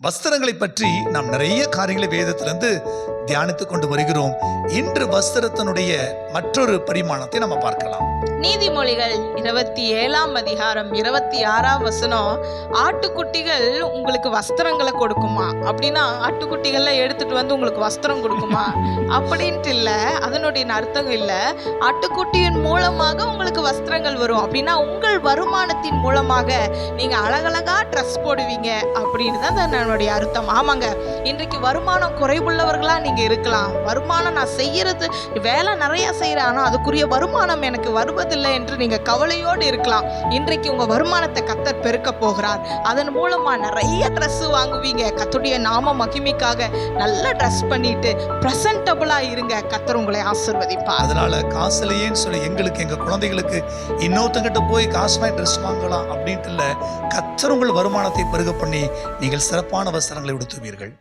வஸ்திரங்களை பற்றி நாம் நிறைய காரியங்களை வேதத்திலிருந்து தியானித்துக் கொண்டு வருகிறோம். இன்று வஸ்திரத்தினுடைய மற்றொரு பரிமாணத்தை நம்ம பார்க்கலாம். நீதிமொழிகள் 27 அதிகாரம் 26 ஆட்டுக்குட்டிகள் உங்களுக்கு வஸ்திரங்களை கொடுக்குமா அப்படின்னா, ஆட்டுக்குட்டிகள்லாம் எடுத்துட்டு வந்து உங்களுக்கு வஸ்திரம் கொடுக்குமா அப்படின்ட்டு இல்லை, அதனுடைய அர்த்தம் இல்லை. ஆட்டுக்குட்டியின் மூலமாக உங்களுக்கு வஸ்திரங்கள் வரும் அப்படின்னா, உங்கள் வருமானத்தின் மூலமாக நீங்க அழகழகா ட்ரெஸ் போடுவீங்க அப்படின்னு தான் என்னுடைய அர்த்தம். ஆமாங்க, இன்றைக்கு வருமானம் குறைவுள்ளவர்களா நீங்க இருக்கலாம். வருமானம் நான் செய்யறது வேலை நிறைய செய்யறேன், ஆனா அதுக்குரிய வருமானம் எனக்கு வருவதில்லை என்று நீங்க கவலையோடு இருக்கலாம். இன்றைக்கு உங்க வருமானத்தை கர்த்தர் பெருக்க போகிறார். அதன் மூலமா நிறைய ட்ரெஸ் வாங்குவீங்க. கர்த்தருடைய நாம மகிமைக்காக நல்ல ட்ரெஸ் பண்ணிட்டு பிரசன்டபிளா இருங்க. கர்த்தர் உங்களை ஆசீர்வதிப்பார். அதனால காசுலையேன்னு சொல்லி எங்களுக்கு எங்க குழந்தைகளுக்கு இன்னொருத்தங்கிட்ட போய் காசு வாங்கி ட்ரெஸ் வாங்கலாம் அப்படின்ட்டு இல்லை. கர்த்தர் உங்கள் வருமானத்தை பெருக பண்ணி நீங்கள் சிறப்பான வஸ்திரங்களை உடுத்துவீர்கள்.